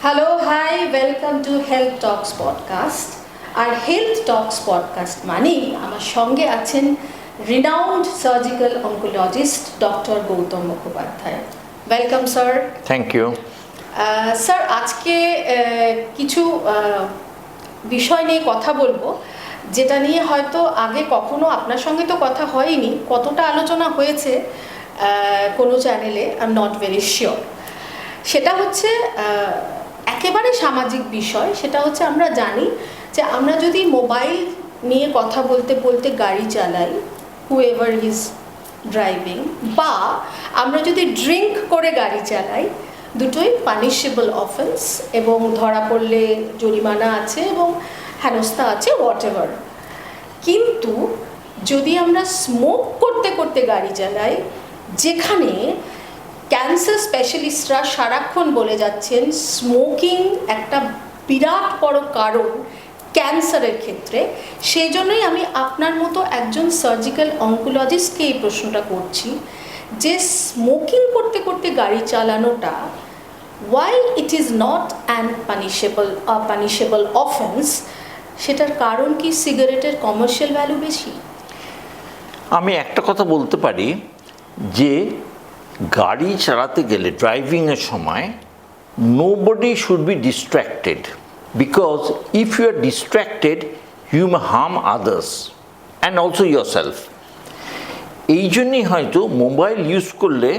Hello hi welcome to health talks podcast. আর health talks podcast মানেই আমার সঙ্গে আছেন renowned surgical oncologist doctor Gautam Mukhopadhyay. Welcome sir. Thank you. Sir, আজকে কিছু বিষয় নিয়ে কথা বলবো, যেটা নিয়ে হয়তো আগে কখনো আপনার সঙ্গে তো কথা হয়নি, কতটা আলোচনা হয়েছে কোনো চ্যানেলে I am not very sure. সেটা হচ্ছে একেবারে সামাজিক বিষয়। সেটা হচ্ছে আমরা জানি যে আমরা যদি মোবাইল নিয়ে কথা বলতে বলতে গাড়ি চালাই, হুএভার ইজ ড্রাইভিং, বা আমরা যদি ড্রিঙ্ক করে গাড়ি চালাই, দুটোই পানিশেবল অফেন্স এবং ধরা পড়লে জরিমানা আছে এবং হেনস্থা আছে, হোয়াটএভার। কিন্তু যদি আমরা স্মোক করতে করতে গাড়ি চালাই, যেখানে ক্যান্সার স্পেশালিস্টরা সারাক্ষণ বলে যাচ্ছেন স্মোকিং একটা বিরাট বড় কারণ ক্যান্সারের ক্ষেত্রে, সেই জন্যই আমি আপনার মতো একজন সার্জিক্যাল অনকোলজিস্টকে এই প্রশ্নটা করছি যে স্মোকিং করতে করতে গাড়ি চালানোটা why it is not an punishable offence, সেটার কারণ কি সিগারেটের কমার্শিয়াল ভ্যালু বেশি? আমি একটা কথা বলতে পারি যে গাড়ি চালাতে গেলে ড্রাইভিংয়ের সময় nobody should be distracted, because if you are distracted you may harm others and also yourself. এই জন্যই হয়তো মোবাইল ইউজ করলে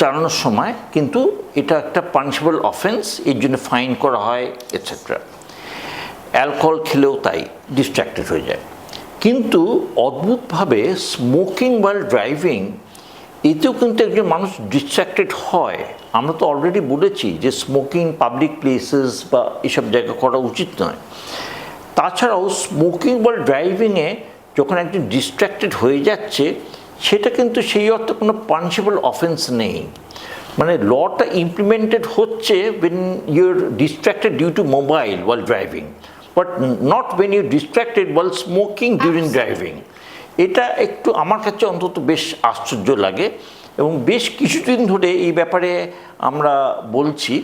চালানোর সময় কিন্তু এটা একটা পানিশেবল অফেন্স, এর জন্য ফাইন করা হয় এটসেট্রা। অ্যালকোহল খেলেও তাই ডিস্ট্র্যাক্টেড হয়ে যায়। কিন্তু অদ্ভুতভাবে স্মোকিং ওয়াইল ড্রাইভিং, এতেও কিন্তু একজন মানুষ ডিস্ট্র্যাক্টেড হয়। আমরা তো অলরেডি বলেছি যে স্মোকিং পাবলিক প্লেসেস বা এসব জায়গা করা উচিত নয়। তাছাড়াও স্মোকিং ওয়াইল ড্রাইভিংয়ে যখন একজন ডিস্ট্র্যাক্টেড হয়ে যাচ্ছে, সেটা কিন্তু সেই অর্থে কোনো পানিশেবল অফেন্স নেই। মানে লটা ইমপ্লিমেন্টেড হচ্ছে when you're distracted due to mobile while driving, but not when you're distracted while smoking during driving. এটা একটু আমার কাছে অন্তত বেশ আশ্চর্য লাগে এবং বেশ কিছুদিন ধরে এই ব্যাপারে আমরা বলছি।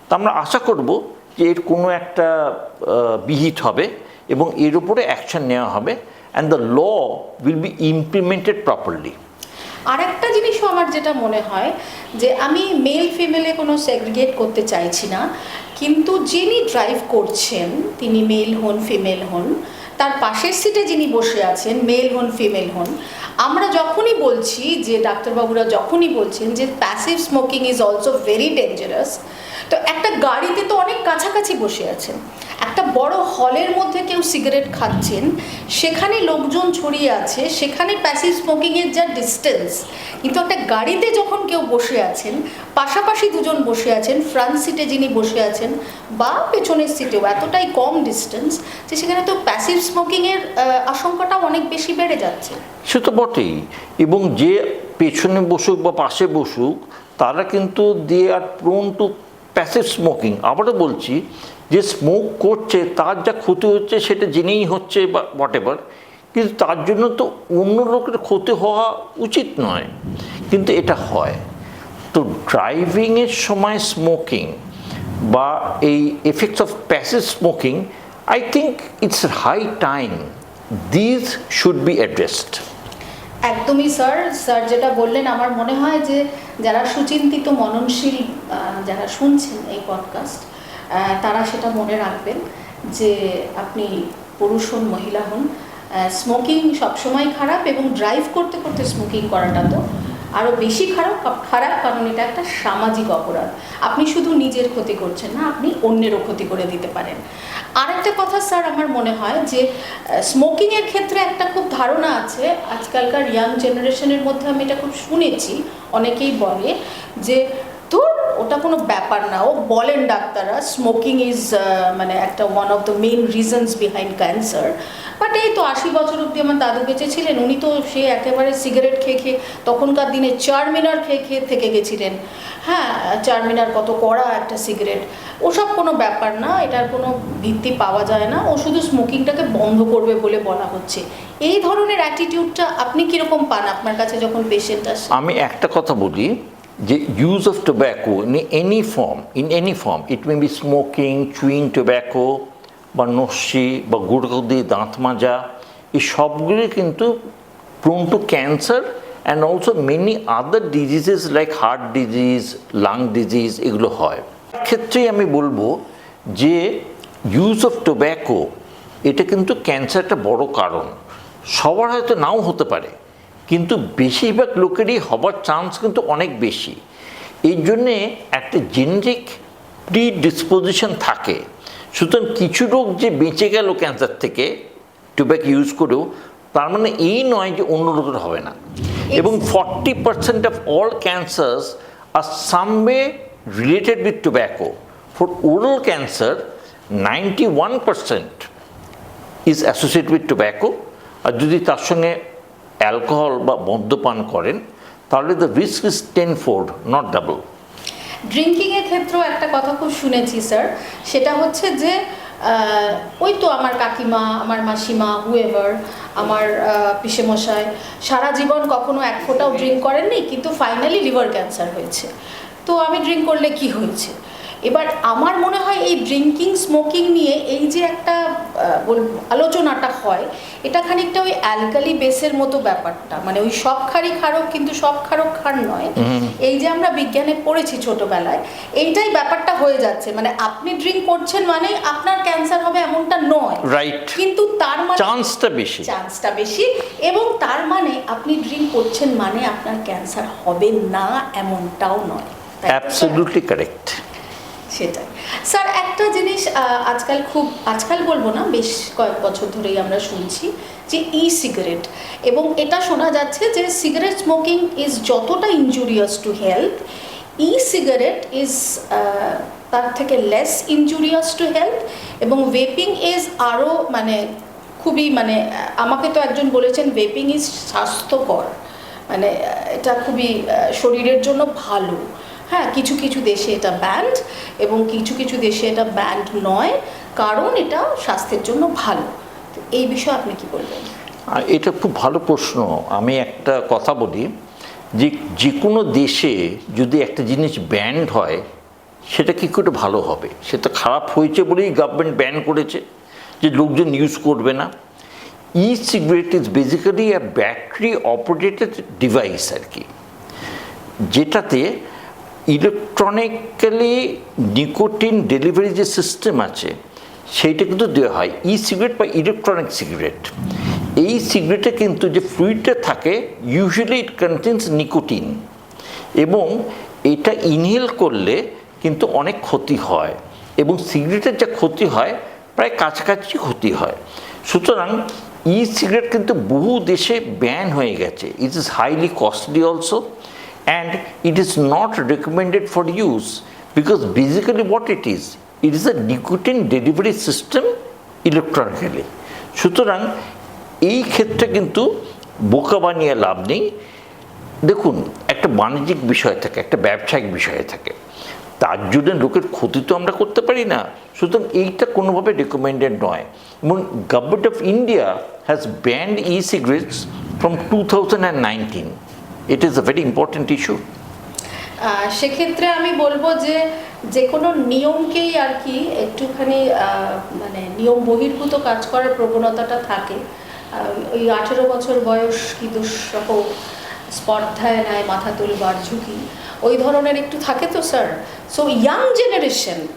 তা আমরা আশা করব যে এর কোনো একটা বিহিত হবে এবং এর উপরে অ্যাকশন নেওয়া হবে and the law will be implemented properly. আর একটা জিনিসও আমার যেটা মনে হয় যে আমি মেল ফিমেলে কোনো সেগ্রিগেট করতে চাইছি না, কিন্তু যিনি ড্রাইভ করছেন তিনি মেল হন ফিমেল হন, তার পাশের সিটে যিনি বসে আছেন মেল হন ফিমেল হন, আমরা যখনই বলছি যে ডাক্তারবাবুরা যখনই বলছেন যে passive smoking is also very dangerous, তো একটা গাড়িতে তো অনেক কাছাকাছি বসে আছেন, একটা বড় হলের মধ্যে কেউ সিগারেট খাচ্ছেন, সেখানে লোকজন ছড়িয়ে আছে, সেখানে প্যাসিভ স্মোকিংয়ের যা ডিস্টেন্স, কিন্তু একটা গাড়িতে যখন কেউ বসে আছেন, পাশাপাশি দুজন বসে আছেন, ফ্রন্ট সিটে যিনি বসে আছেন বা পেছনের সিটেও এতটাই কম ডিস্টেন্স যে সেখানে তো প্যাসিভ স্মোকিংয়ের আশঙ্কাটাও অনেক বেশি বেড়ে যাচ্ছে। সে তো বটেই। এবং যে পেছনে বসুক বা পাশে বসুক, তারা কিন্তু দে আর প্রোন টু প্যাসিভ স্মোকিং। আবারও বলছি, যে স্মোক করছে তার যা ক্ষতি হচ্ছে সেটা জেনেই হচ্ছে বা হোয়াটএভার, কিন্তু তার জন্য তো অন্য লোকের ক্ষতি হওয়া উচিত নয়, কিন্তু এটা হয়। তো ড্রাইভিংয়ের সময় স্মোকিং বা এই effects of passive smoking, I think it's high time this should be addressed. একদমই স্যার। যেটা বললেন, আমার মনে হয় যে যারা সুচিন্তিত মননশীল যারা শুনছেন এই পডকাস্ট, তারা সেটা মনে রাখবেন যে আপনি পুরুষ হন মহিলা হন, স্মোকিং সবসময় খারাপ এবং ড্রাইভ করতে করতে স্মোকিং করাটা তো আরও বেশি খারাপ, কারণ এটা একটা সামাজিক অপরাধ। আপনি শুধু নিজের ক্ষতি করছেন না, আপনি অন্যেরও ক্ষতি করে দিতে পারেন। আরেকটা কথা স্যার, আমার মনে হয় যে স্মোকিংয়ের ক্ষেত্রে একটা খুব ধারণা আছে আজকালকার ইয়াং জেনারেশনের মধ্যে, আমি এটা খুব শুনেছি, অনেকেই বলে যে ধর ওটা কোনো ব্যাপার না, ও বলেন ডাক্তাররা স্মোকিং ইজ মানে একটা one of the main reasons behind cancer. But এই তো 80 বছর অবধি আমার দাদু বেঁচে ছিলেন, উনি তো সে একেবারে সিগারেট খেয়ে খেয়ে তখনকার দিনে চারমিনার খেয়ে খেয়ে থেকে গেছিলেন। হ্যাঁ, চারমিনার কত কড়া একটা সিগারেট, ওসব কোনো ব্যাপার না, এটার কোনো ভিত্তি পাওয়া যায় না, ও শুধু স্মোকিংটাকে বন্ধ করবে বলে বলা হচ্ছে। এই ধরনের অ্যাটিটিউডটা আপনি কীরকম পান আপনার কাছে যখন পেশেন্ট আসে? আমি একটা কথা বলি, যে use of tobacco in any form it may be smoking, chewing tobacco বা নস্যি বা গুড় দিয়ে দাঁত মাজা, এই সবগুলি কিন্তু prone to cancer and also many other diseases like heart disease, lung disease এগুলো হয়। ক্ষেত্রেই আমি বলবো যে ইউজ অফ টোব্যাকো এটা কিন্তু ক্যান্সারটা বড় কারণ। সবার হয়তো নাও হতে পারে, কিন্তু বেশিরভাগ লোকেরই হবার চান্স কিন্তু অনেক বেশি। এই জন্যে একটা জেনেটিক প্রিডিসপোজিশন থাকে। সুতরাং কিছু রোগ যে বেঁচে গেল ক্যান্সার থেকে টোব্যাকো ইউজ করেও, তার মানে এই নয় যে অন্য রোগের হবে না। এবং 40% of all cancers are someway related with tobacco. For oral cancer 91% is associated with tobacco. আর যদি তার সঙ্গে অ্যালকোহল বা মদ্যপান করেন তাহলে the risk is 10-fold, not double. ড্রিঙ্কিংয়ের ক্ষেত্রেও একটা কথা খুব শুনেছি স্যার, সেটা হচ্ছে যে ওই তো আমার কাকিমা, আমার মাসিমা, হুএভার, আমার পিসেমশাই সারা জীবন কখনো এক ফোঁটাও ড্রিঙ্ক করেননি, কিন্তু ফাইনালি লিভার ক্যান্সার হয়েছে। তো আমি ড্রিঙ্ক করলে কি হয়েছে? এবার আমার মনে হয় এই ড্রিঙ্কিং স্মোকিং নিয়ে এই যে একটা আলোচনাটা হয়, এটা খানিকটা ওই অ্যালকালি বেসের মতো ব্যাপারটা, মানে ওই সব খারই খারক কিন্তু সব খারক খার নয়। এই যে আমরা বিজ্ঞানে পড়েছি ছোটবেলায়, এইটাই ব্যাপারটা হয়ে যাচ্ছে। মানে আপনি ড্রিঙ্ক করছেন মানে আপনার ক্যান্সার হবে এমনটা নয়, রাইট, কিন্তু তার মানে চান্সটা বেশি, এবং তার মানে আপনি ড্রিঙ্ক করছেন মানে আপনার ক্যান্সার হবে না এমনটাও নয়। Absolutely correct. সেটাই স্যার। একটা জিনিস আজকাল বলবো না, বেশ কয়েক বছর ধরেই আমরা শুনছি যে সিগারেট, এবং এটা শোনা যাচ্ছে যে সিগারেট স্মোকিং ইজ যতটা injurious to health, cigarette is তার থেকে লেস ইনজুরিয়াস টু হেলথ, এবং ভেপিং ইজ আরও মানে খুবই মানে আমাকে তো একজন বলেছেন ভেপিং ইজ স্বাস্থ্যকর, মানে এটা খুবই শরীরের জন্য ভালো। হ্যাঁ, কিছু কিছু দেশে এটা ব্যান্ড এবং কিছু কিছু দেশে এটা ব্যান্ড নয়, কারণ এটা স্বাস্থ্যের জন্য ভালো। তো এই বিষয়ে আপনি কি বলবেন? এটা খুব ভালো প্রশ্ন। আমি একটা কথা বলি যে যে কোনো দেশে যদি একটা জিনিস ব্যান্ড হয় সেটা কী করে ভালো হবে? সেটা খারাপ হয়েছে বলেই গভর্নমেন্ট ব্যান করেছে যে লোকজন ইউজ করবে না। Cigarette is basically a battery operated device আর কি, যেটাতে ইলেকট্রনিক্যালি নিকোটিন ডেলিভারি যে সিস্টেম আছে সেইটা কিন্তু দেওয়া হয়। সিগারেট বা ইলেকট্রনিক সিগারেট, এই সিগারেটে কিন্তু যে ফ্লুইডটা থাকে ইউজুয়ালি ইট কন্টেন্স নিকোটিন, এবং এটা ইনহেল করলে কিন্তু অনেক ক্ষতি হয়, এবং সিগারেটের যা ক্ষতি হয় প্রায় কাছাকাছি ক্ষতি হয়। সুতরাং সিগারেট কিন্তু বহু দেশে ব্যান হয়ে গেছে। It is highly costly also, and it is not recommended for use because basically what it is a nicotine delivery system electronically. সুতরাং এই ক্ষেত্রে কিন্তু বোকা বানিয়ে লাভ নেই। দেখুন, একটা বাণিজ্যিক বিষয় থাকে, একটা ব্যবসায়িক বিষয় থাকে, তার জন্য লোকের ক্ষতি তো আমরা করতে পারি না। সুতরাং এইটা কোনোভাবে রেকমেন্ডেড নয়, এবং government of India has band cigarettes from 2019. It is a very important issue. সেক্ষেত্রে আমি বলবো যে যে কোনো নিয়মকেই আর কি একটুখানি মানে নিয়ম বহির্ভূত কাজ করার প্রবণতাটা থাকে। ওই 18 বছর বয়স কি দুঃসহ স্পর্ধায় নেয় মাথা তুলবার ঝুঁকি, ওই ধরনের একটু থাকে তো স্যার। সো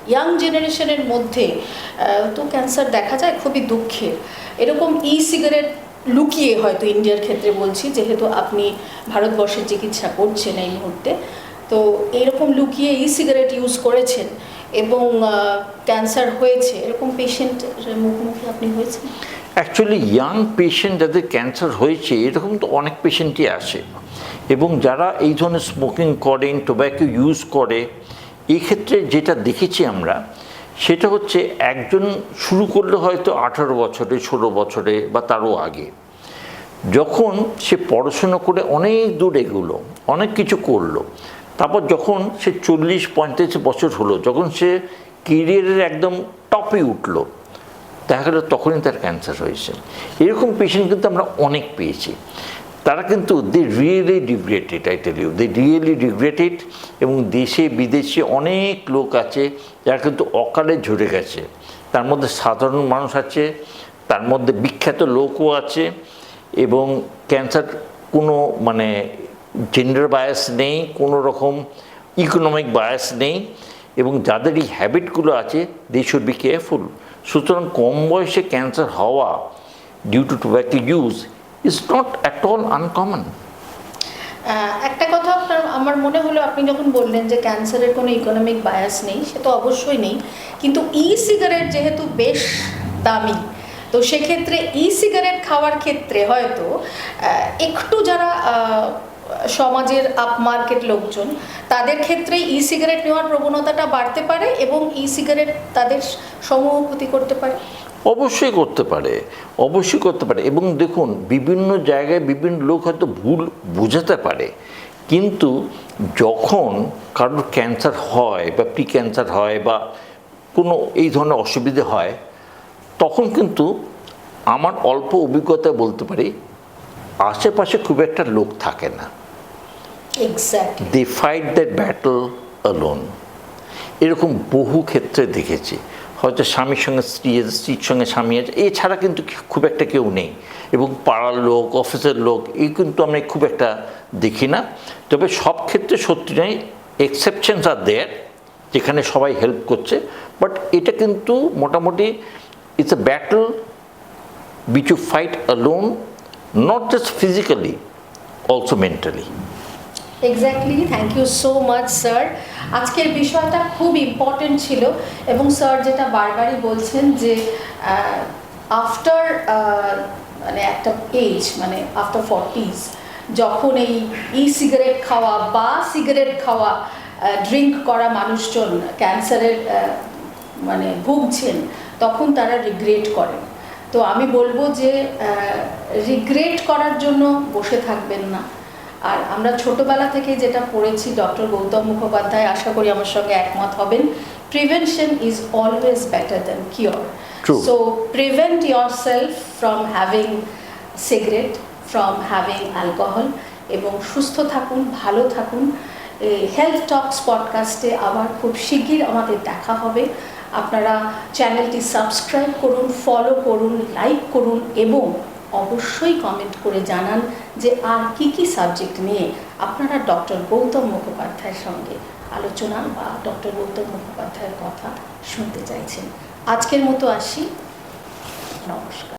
ইয়াং জেনারেশনের মধ্যে তো ক্যান্সার দেখা যায়, খুবই দুঃখের। এরকম সিগারেট লুকিয়ে, হয়তো ইন্ডিয়ার ক্ষেত্রে বলছি যেহেতু আপনি ভারতবর্ষের চিকিৎসা করছেন এই মুহূর্তে, তো এইরকম লুকিয়ে সিগারেট ইউজ করেছেন এবং ক্যান্সার হয়েছে, এরকম পেশেন্টের মুখোমুখি আপনি হয়েছেন? অ্যাকচুয়ালি ইয়াং পেশেন্ট যাদের ক্যান্সার হয়েছে এরকম তো অনেক পেশেন্টই আসে, এবং যারা এই ধরনের স্মোকিং করেন, টোব্যাকো ইউজ করে, এই ক্ষেত্রে যেটা দেখেছি আমরা সেটা হচ্ছে একজন শুরু করলে হয়তো 18 বছরে, 16 বছরে বা তারও আগে, যখন সে পড়াশুনো করে অনেক দূর এগুলো, অনেক কিছু করলো, তারপর যখন সে 40-45 বছর হলো, যখন সে কেরিয়ারের একদম টপে উঠলো, দেখা গেল তখনই তার ক্যান্সার হয়েছে। এরকম পেশেন্ট কিন্তু আমরা অনেক পেয়েছি। তারা কিন্তু they really regret it, I tell you, they really regret it. এবং দেশে বিদেশে অনেক লোক আছে যারা কিন্তু অকালে ঝরে গেছে, তার মধ্যে সাধারণ মানুষ আছে, তার মধ্যে বিখ্যাত লোকও আছে, এবং ক্যান্সার কোনো মানে জেন্ডার বায়াস নেই, কোনো রকম ইকোনমিক বায়াস নেই, এবং যাদের এই হ্যাবিটগুলো আছে দে শুড বি কেয়ারফুল। সুতরাং কম বয়সে ক্যান্সার হওয়া due to tobacco use is not at all uncommon. একটা কথা আমার মনে হলো, আপনি যখন বললেন যে ক্যান্সারের কোনো ইকোনমিক বায়াস নেই, সে তো অবশ্যই নেই, কিন্তু ই সিগারেট যেহেতু বেশ দামি, তো সেক্ষেত্রে ই সিগারেট খাওয়ার ক্ষেত্রে হয়তো একটু যারা সমাজের আপ মার্কেট লোকজন, তাদের ক্ষেত্রে ই সিগারেট নেওয়ার প্রবণতাটা বাড়তে পারে এবং ই সিগারেট তাদের সমূহ ক্ষতি করতে পারে। অবশ্যই করতে পারে, অবশ্যই করতে পারে। এবং দেখুন, বিভিন্ন জায়গায় বিভিন্ন লোক হয়তো ভুল বোঝাতে পারে, কিন্তু যখন কারোর ক্যান্সার হয় বা প্রি ক্যান্সার হয় বা কোনো এই ধরনের অসুবিধে হয়, তখন কিন্তু আমার অল্প অভিজ্ঞতায় বলতে পারি আশেপাশে খুব একটা লোক থাকে না। Exactly. They fight that battle alone. এরকম বহু ক্ষেত্রে দেখেছি, হয়তো স্বামীর সঙ্গে স্ত্রী আছে, স্ত্রীর সঙ্গে স্বামী আছে, এছাড়া কিন্তু খুব একটা কেউ নেই। এবং পাড়ার লোক, অফিসের লোক, এই কিন্তু আমরা খুব একটা দেখি না। তবে সব ক্ষেত্রে সত্যি নয়, এক্সেপশনস আর দেয়ার, যেখানে সবাই হেল্প করছে। বাট এটা কিন্তু মোটামুটি it's a battle which you fight alone, not just physically, also mentally. Exactly, thank you so much sir. আজকের বিষয়টা খুব ইম্পর্টেন্ট ছিল, এবং স্যার যেটা বারবারই বলছেন যে আফটার মানে একটা এজ, মানে আফটার 40s, যখন এই ই সিগারেট খাওয়া বা সিগারেট খাওয়া, ড্রিঙ্ক করা মানুষজন ক্যান্সারের মানে ভুগছেন, তখন তারা রিগ্রেট করেন। তো আমি বলবো যে রিগ্রেট করার জন্য বসে থাকবেন না। আর আমরা ছোটবেলা থেকে যেটা পড়েছি, ডক্টর গৌতম মুখোপাধ্যায় আশা করি আমার সঙ্গে একমত হবেন, prevention is always better than cure. So prevent yourself from having cigarette, from having alcohol, এবং সুস্থ থাকুন, ভালো থাকুন। এই হেলথ টক্স পডকাস্টে আবার খুব শিগগির আমাদের দেখা হবে। আপনারা চ্যানেলটি সাবস্ক্রাইব করুন, ফলো করুন, লাইক করুন, এবং অবশ্যই কমেন্ট করে জানান যে আর কি কি সাবজেক্ট নিয়ে আপনারা ডক্টর গৌতম মুখোপাধ্যায়ের সঙ্গে আলোচনা বা ডক্টর গৌতম মুখোপাধ্যায়ের কথা শুনতে চাইছেন। আজকের মতো আসি, নমস্কার।